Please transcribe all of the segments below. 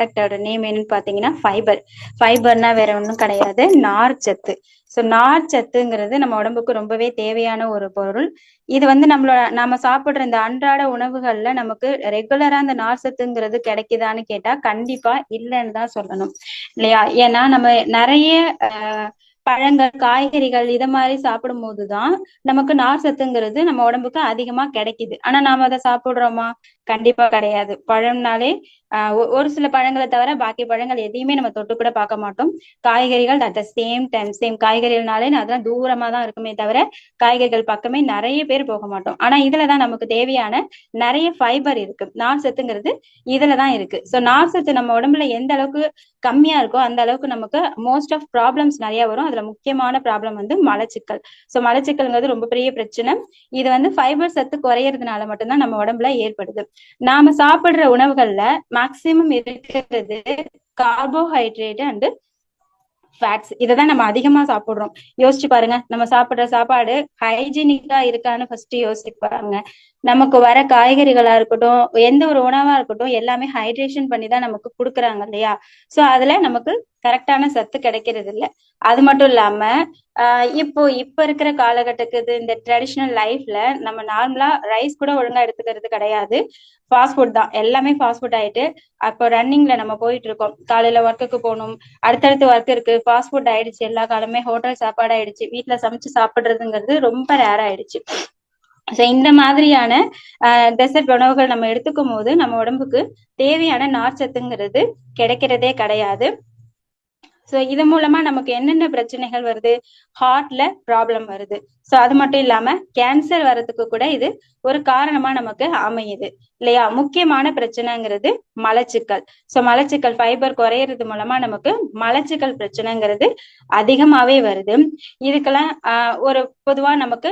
ப்ராடக்டோட நேம் என்னன்னு பாத்தீங்கன்னா ஃபைபர். ஃபைபர்னா வேற ஒண்ணும் கிடையாது, நார் சத்து. ஸோ நார் சத்துங்கிறது நம்ம உடம்புக்கு ரொம்பவே தேவையான ஒரு பொருள். இது வந்து நம்ம சாப்பிடுற இந்த அன்றாட உணவுகள்ல நமக்கு ரெகுலரா இந்த நார் சத்துங்கிறது கிடைக்குதான்னு கேட்டா கண்டிப்பா இல்லைன்னு தான் சொல்லணும் இல்லையா? ஏன்னா நம்ம நிறைய பழங்கள், காய்கறிகள் இத மாதிரி சாப்பிடும் போதுதான் நமக்கு நார் சத்துங்கிறது நம்ம உடம்புக்கு அதிகமா கிடைக்குது. ஆனா நாம அதை சாப்பிடுறோமா? கண்டிப்பா கிடையாது. பழம்னாலே ஒரு சில பழங்களை தவிர பாக்கி பழங்கள் எதையுமே நம்ம தொட்டு கூட பார்க்க மாட்டோம். காய்கறிகள் அட் த சேம் காய்கறிகள்னாலே அதெல்லாம் தூரமா தான் இருக்குமே தவிர காய்கறிகள் பக்கமே நிறைய பேர் போக மாட்டோம். ஆனா இதுலதான் நமக்கு தேவையான நிறைய ஃபைபர் இருக்கு. நார் சத்துங்கிறது இதுலதான் இருக்கு. சோ நார் சத்து நம்ம உடம்புல எந்த அளவுக்கு கம்மியா இருக்கோ அந்த அளவுக்கு நமக்கு மோஸ்ட் ஆஃப் ப்ராப்ளம்ஸ் நிறைய வரும். அதுல முக்கியமான ப்ராப்ளம் வந்து மலச்சிக்கல். சோ மலச்சிக்கல்ங்கிறது ரொம்ப பெரிய பிரச்சனை. இது வந்து ஃபைபர் சத்து குறையறதுனால மட்டும்தான் நம்ம உடம்புல ஏற்படுது. நாம சாப்பிடுற உணவுகள்ல மேக்சிமம் இருக்கிறது கார்போஹைட்ரேட் அண்ட் ஃபேட்ஸ். இதைதான் நம்ம அதிகமா சாப்பிடுறோம். யோசிச்சு பாருங்க, நம்ம சாப்பிடுற சாப்பாடு ஹைஜீனிக்கா இருக்கான்னு ஃபர்ஸ்ட் யோசிச்சு பாருங்க. நமக்கு வர காய்கறிகளா இருக்கட்டும், எந்த ஒரு உணவா இருக்கட்டும், எல்லாமே ஹைட்ரேஷன் பண்ணி தான் நமக்கு கொடுக்குறாங்க இல்லையா? சோ அதுல நமக்கு கரெக்டான சத்து கிடைக்கிறது இல்ல. அது மட்டும் இல்லாம இப்ப இருக்கிற காலகட்டத்துக்கு இந்த ட்ரெடிஷனல் லைஃப்ல நம்ம நார்மலா ரைஸ் கூட ஒழுங்கா எடுத்துக்கிறது கிடையாது. ஃபாஸ்ட் ஃபுட் தான், எல்லாமே ஃபாஸ்ட் ஃபுட் ஆயிட்டு. அப்போ ரன்னிங்ல நம்ம போயிட்டு இருக்கோம். காலையில ஒர்க்குக்கு போகணும், அடுத்தடுத்து ஒர்க் இருக்கு, ஃபாஸ்ட் ஃபுட் ஆயிடுச்சு. எல்லா காலமே ஹோட்டல் சாப்பாடு ஆயிடுச்சு. வீட்டுல சமைச்சு சாப்பிடுறதுங்கிறது ரொம்ப ரேர் ஆயிடுச்சு. சோ இந்த மாதிரியான டெசர்ட் உணவுகள் நம்ம எடுத்துக்கும் போது நம்ம உடம்புக்கு தேவையான நார்ச்சத்துங்கிறது கிடைக்கிறதே கிடையாது. சோ இது மூலமா நமக்கு என்னென்ன பிரச்சனைகள் வருது? ஹார்ட்ல ப்ராப்ளம் வருது. சோ அது மட்டும் இல்லாம கேன்சர் வர்றதுக்கு கூட இது ஒரு காரணமா நமக்கு அமையுது இல்லையா? முக்கியமான பிரச்சனைங்கிறது மலச்சிக்கல். சோ மலச்சிக்கல் ஃபைபர் குறையறது மூலமா நமக்கு மலச்சிக்கல் பிரச்சனைங்கிறது அதிகமாவே வருது. இதுக்கெல்லாம் ஒரு பொதுவா நமக்கு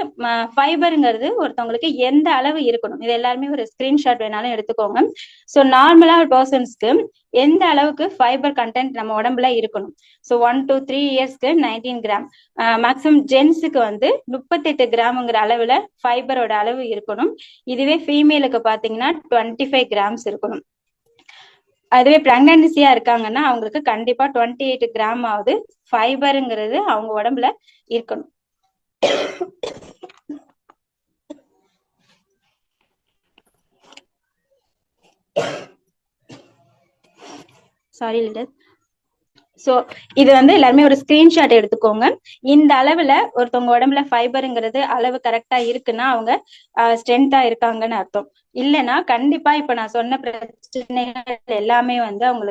ஃபைபருங்கிறது ஒருத்தவங்களுக்கு எந்த அளவு இருக்கணும், இது எல்லாருமே ஒரு ஸ்கிரீன்ஷாட் வேணாலும் எடுத்துக்கோங்க. சோ நார்மலா பர்சன்ஸ்க்கு எந்த அளவுக்கு ஃபைபர் கண்டென்ட் நம்ம உடம்புல இருக்கணும்? சோ 1 to 3 இயர்ஸ்க்கு 19 கிராம், மேக்சிமம் ஜென்ஸுக்கு வந்து 38 கிராம்ங்கிற அளவுல ஃபைபரோட அளவு இருக்கணும். இதுவே ஃபீமேலுக்கு பாத்தீங்கன்னா 25 கிராம்ஸ் இருக்கணும். அதுவே பிரெக்னன்சியா இருக்காங்கன்னா அவங்களுக்கு கண்டிப்பா 28 கிராம் ஆகுது ஃபைபருங்கிறது அவங்க உடம்புல இருக்கணும். Sorry lidar. சோ இது வந்து எல்லாருமே ஒரு ஸ்கிரீன்ஷாட் எடுத்துக்கோங்க. இந்த அளவுல ஒருத்தவங்க உடம்புல ஃபைபருங்கிறது அளவு கரெக்டா இருக்குன்னா அவங்க ஸ்ட்ரென்த்தா இருக்காங்கன்னு அர்த்தம். இல்லைன்னா கண்டிப்பா இப்ப நான் சொன்ன பிரச்சனைகள் எல்லாமே வந்து அவங்களுக்கு